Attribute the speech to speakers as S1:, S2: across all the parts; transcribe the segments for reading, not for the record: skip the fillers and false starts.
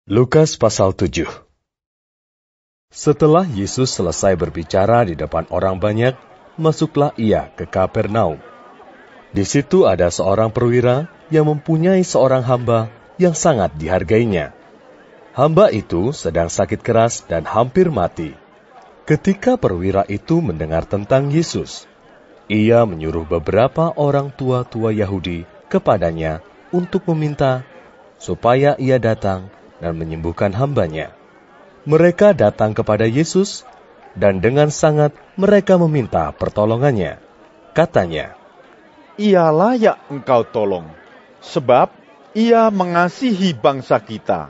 S1: Lukas pasal 7. Setelah Yesus selesai berbicara di depan orang banyak, masuklah ia ke Kapernaum. Di situ ada seorang perwira yang mempunyai seorang hamba yang sangat dihargainya. Hamba itu sedang sakit keras dan hampir mati. Ketika perwira itu mendengar tentang Yesus, ia menyuruh beberapa orang tua-tua Yahudi kepadanya untuk meminta supaya ia datang dan menyembuhkan hambanya. Mereka datang kepada Yesus, dan dengan sangat mereka meminta pertolongannya. Katanya,
S2: "Ia layak engkau tolong, sebab ia mengasihi bangsa kita,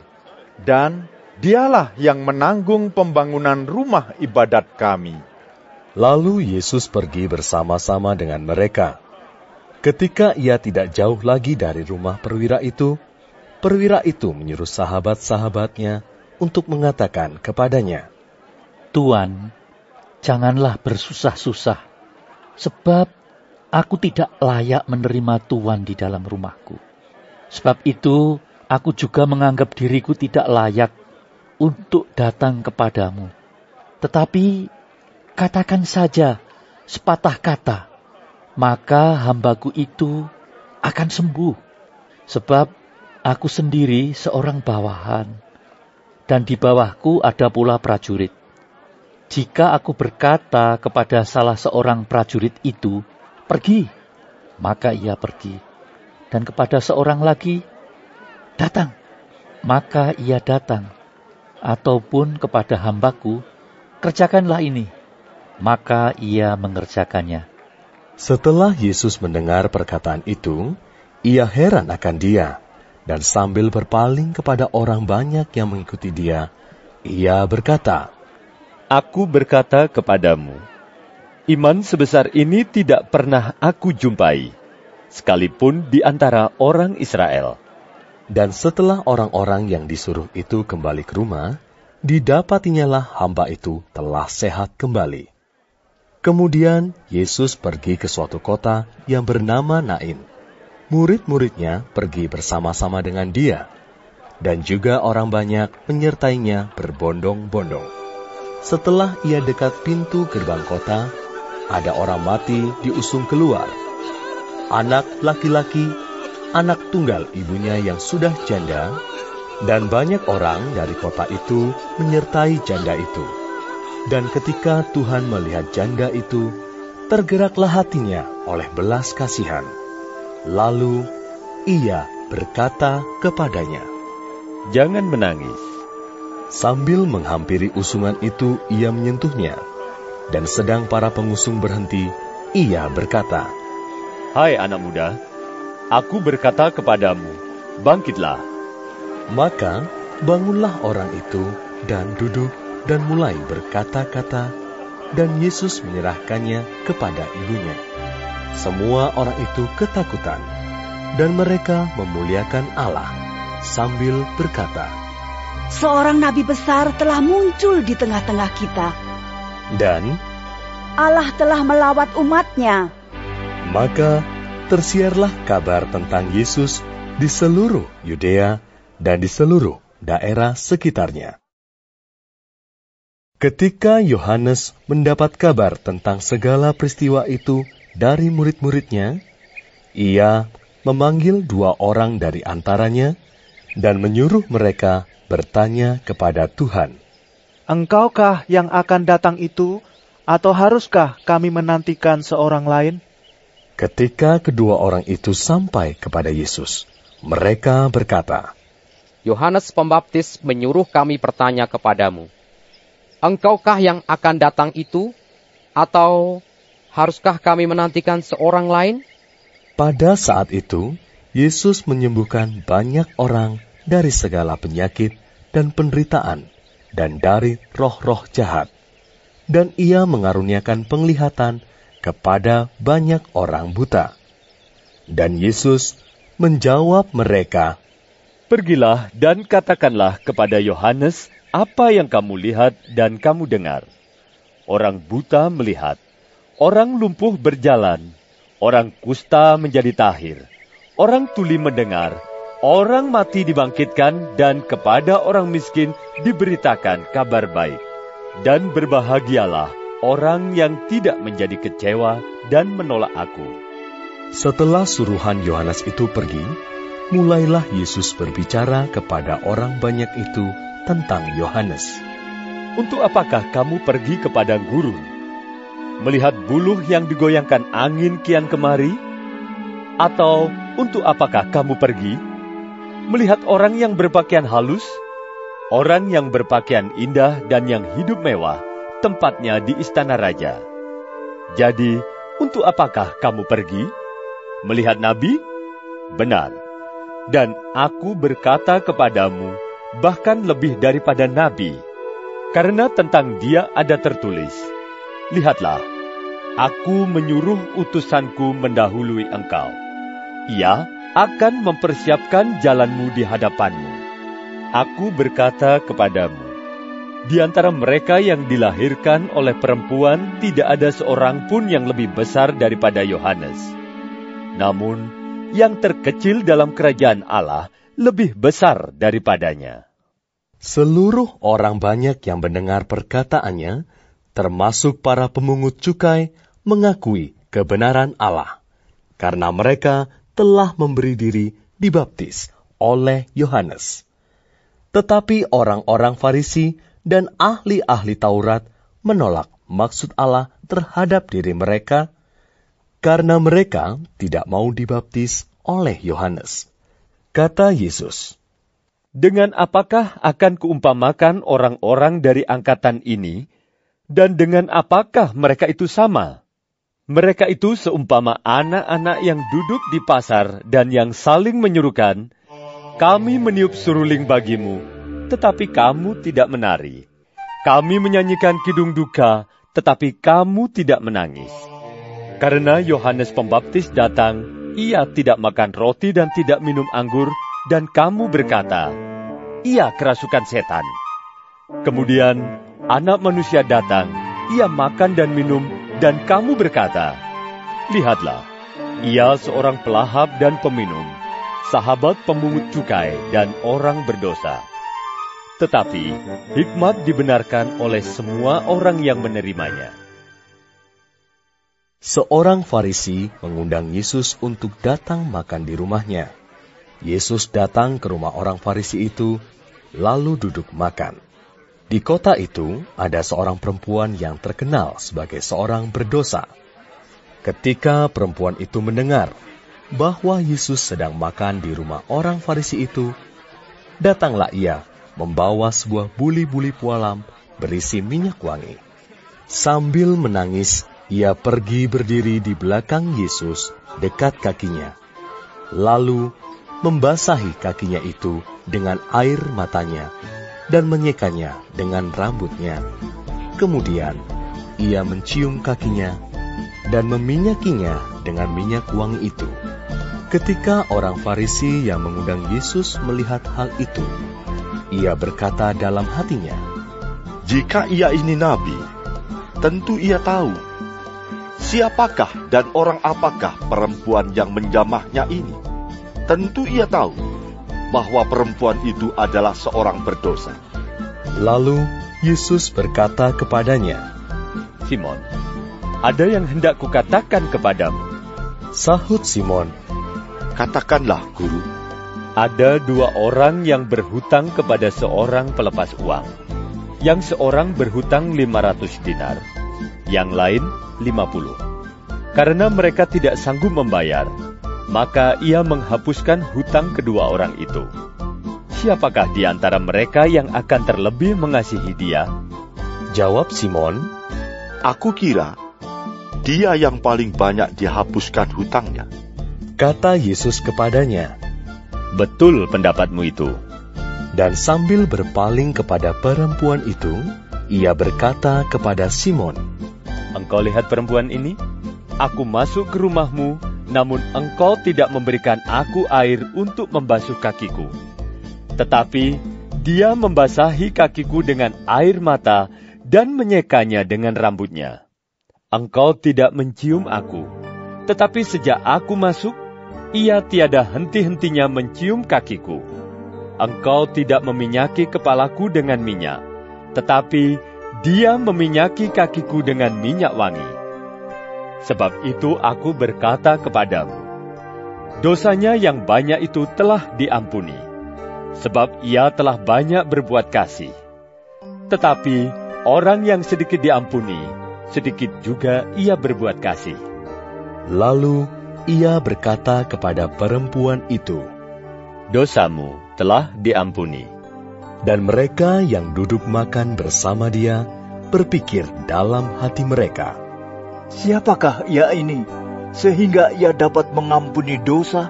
S2: dan dialah yang menanggung pembangunan rumah ibadat kami."
S1: Lalu Yesus pergi bersama-sama dengan mereka. Ketika ia tidak jauh lagi dari rumah perwira itu menyuruh sahabat-sahabatnya untuk mengatakan kepadanya,
S3: "Tuan, janganlah bersusah-susah, sebab aku tidak layak menerima Tuan di dalam rumahku. Sebab itu, aku juga menganggap diriku tidak layak untuk datang kepadamu. Tetapi, katakan saja sepatah kata, maka hambaku itu akan sembuh. Sebab aku sendiri seorang bawahan, dan di bawahku ada pula prajurit. Jika aku berkata kepada salah seorang prajurit itu, 'Pergi,' maka ia pergi. Dan kepada seorang lagi, 'Datang,' maka ia datang. Ataupun kepada hambaku, 'Kerjakanlah ini,' maka ia mengerjakannya."
S1: Setelah Yesus mendengar perkataan itu, ia heran akan dia. Dan sambil berpaling kepada orang banyak yang mengikuti dia, ia berkata,
S4: "Aku berkata kepadamu, iman sebesar ini tidak pernah aku jumpai, sekalipun di antara orang Israel."
S1: Dan setelah orang-orang yang disuruh itu kembali ke rumah, didapatinyalah hamba itu telah sehat kembali. Kemudian Yesus pergi ke suatu kota yang bernama Nain. Murid-muridnya pergi bersama-sama dengan dia, dan juga orang banyak menyertainya berbondong-bondong. Setelah ia dekat pintu gerbang kota, ada orang mati diusung keluar. Anak laki-laki, anak tunggal ibunya yang sudah janda, dan banyak orang dari kota itu menyertai janda itu. Dan ketika Tuhan melihat janda itu, tergeraklah hatinya oleh belas kasihan. Lalu ia berkata kepadanya,
S4: "Jangan menangis."
S1: Sambil menghampiri usungan itu, ia menyentuhnya. Dan sedang para pengusung berhenti, ia berkata,
S4: "Hai anak muda, aku berkata kepadamu, bangkitlah."
S1: Maka bangunlah orang itu dan duduk dan mulai berkata-kata, dan Yesus menyerahkannya kepada ibunya. Semua orang itu ketakutan, dan mereka memuliakan Allah sambil berkata,
S5: "Seorang nabi besar telah muncul di tengah-tengah kita,
S1: dan
S5: Allah telah melawat umat-Nya."
S1: maka tersiarlah kabar tentang Yesus di seluruh Yudea dan di seluruh daerah sekitarnya. Ketika Yohanes mendapat kabar tentang segala peristiwa itu dari murid-muridnya, ia memanggil 2 orang dari antaranya dan menyuruh mereka bertanya kepada Tuhan,
S6: "Engkaukah yang akan datang itu, atau haruskah kami menantikan seorang lain?"
S1: Ketika kedua orang itu sampai kepada Yesus, mereka berkata,
S7: "Yohanes Pembaptis menyuruh kami bertanya kepadamu, engkaukah yang akan datang itu, atau haruskah kami menantikan seorang lain?"
S1: Pada saat itu, Yesus menyembuhkan banyak orang dari segala penyakit dan penderitaan, dan dari roh-roh jahat. Dan ia mengaruniakan penglihatan kepada banyak orang buta. Dan Yesus menjawab mereka,
S4: "Pergilah dan katakanlah kepada Yohanes apa yang kamu lihat dan kamu dengar. Orang buta melihat, orang lumpuh berjalan, orang kusta menjadi tahir, orang tuli mendengar, orang mati dibangkitkan, dan kepada orang miskin diberitakan kabar baik. Dan berbahagialah orang yang tidak menjadi kecewa dan menolak aku.
S1: Setelah suruhan Yohanes itu pergi, mulailah Yesus berbicara kepada orang banyak itu tentang Yohanes.
S4: Untuk apakah kamu pergi ke padang gurun? Melihat buluh yang digoyangkan angin kian kemari? Atau untuk apakah kamu pergi? Melihat orang yang berpakaian halus? Orang yang berpakaian indah dan yang hidup mewah, tempatnya di istana raja. Jadi, untuk apakah kamu pergi? Melihat nabi? Benar. Dan aku berkata kepadamu, bahkan lebih daripada nabi. Karena tentang dia ada tertulis, lihatlah, aku menyuruh utusanku mendahului engkau. Ia akan mempersiapkan jalanmu di hadapanmu. Aku berkata kepadamu, di antara mereka yang dilahirkan oleh perempuan tidak ada seorang pun yang lebih besar daripada Yohanes. Namun, yang terkecil dalam kerajaan Allah lebih besar daripadanya.
S1: Seluruh orang banyak yang mendengar perkataannya, termasuk para pemungut cukai, mengakui kebenaran Allah, karena mereka telah memberi diri dibaptis oleh Yohanes. Tetapi orang-orang Farisi dan ahli-ahli Taurat menolak maksud Allah terhadap diri mereka, karena mereka tidak mau dibaptis oleh Yohanes. Kata Yesus,
S4: dengan apakah akan kuumpamakan orang-orang dari angkatan ini, dan dengan apakah mereka itu sama? Mereka itu seumpama anak-anak yang duduk di pasar dan yang saling menyuruhkan, kami meniup suruling bagimu, tetapi kamu tidak menari. Kami menyanyikan kidung duka, tetapi kamu tidak menangis. Karena Yohanes Pembaptis datang, ia tidak makan roti dan tidak minum anggur, dan kamu berkata, ia kerasukan setan. Kemudian Anak Manusia datang, ia makan dan minum, dan kamu berkata, lihatlah, ia seorang pelahap dan peminum, sahabat pemungut cukai dan orang berdosa. Tetapi hikmat dibenarkan oleh semua orang yang menerimanya.
S1: Seorang Farisi mengundang Yesus untuk datang makan di rumahnya. Yesus datang ke rumah orang Farisi itu, lalu duduk makan. Di kota itu ada seorang perempuan yang terkenal sebagai seorang berdosa. Ketika perempuan itu mendengar bahwa Yesus sedang makan di rumah orang Farisi itu, datanglah ia membawa sebuah buli-buli pualam berisi minyak wangi. Sambil menangis, ia pergi berdiri di belakang Yesus dekat kakinya, lalu membasahi kakinya itu dengan air matanya dan menyekanya dengan rambutnya. Kemudian ia mencium kakinya dan meminyakinya dengan minyak wangi itu. Ketika orang Farisi yang mengundang Yesus melihat hal itu, ia berkata dalam hatinya,
S2: jika ia ini nabi, tentu ia tahu siapakah dan orang apakah perempuan yang menjamahnya ini. Tentu ia tahu bahwa perempuan itu adalah seorang berdosa.
S1: Lalu Yesus berkata kepadanya,
S4: Simon, ada yang hendak kukatakan kepadamu.
S1: Sahut Simon,
S2: katakanlah, Guru.
S4: Ada dua orang yang berhutang kepada seorang pelepas uang. Yang seorang berhutang 500 dinar, yang lain 50. Karena mereka tidak sanggup membayar, maka ia menghapuskan hutang kedua orang itu. Siapakah di antara mereka yang akan terlebih mengasihi dia?
S1: Jawab Simon,
S2: aku kira dia yang paling banyak dihapuskan hutangnya.
S1: Kata Yesus kepadanya,
S4: betul pendapatmu itu.
S1: Dan sambil berpaling kepada perempuan itu, ia berkata kepada Simon,
S4: engkau lihat perempuan ini? Aku masuk ke rumahmu, namun engkau tidak memberikan aku air untuk membasuh kakiku. Tetapi dia membasahi kakiku dengan air mata dan menyekanya dengan rambutnya. Engkau tidak mencium aku, tetapi sejak aku masuk, ia tiada henti-hentinya mencium kakiku. Engkau tidak meminyaki kepalaku dengan minyak, tetapi Dia meminyaki kakiku dengan minyak wangi. Sebab itu aku berkata kepadamu, dosanya yang banyak itu telah diampuni, sebab ia telah banyak berbuat kasih. Tetapi orang yang sedikit diampuni, sedikit juga ia berbuat kasih.
S1: Lalu ia berkata kepada perempuan itu,
S4: dosamu telah diampuni.
S1: Dan mereka yang duduk makan bersama dia berpikir dalam hati mereka,
S8: siapakah ia ini, sehingga ia dapat mengampuni dosa?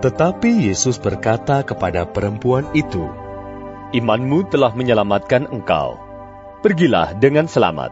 S1: Tetapi Yesus berkata kepada perempuan itu,
S4: imanmu telah menyelamatkan engkau. Pergilah dengan selamat.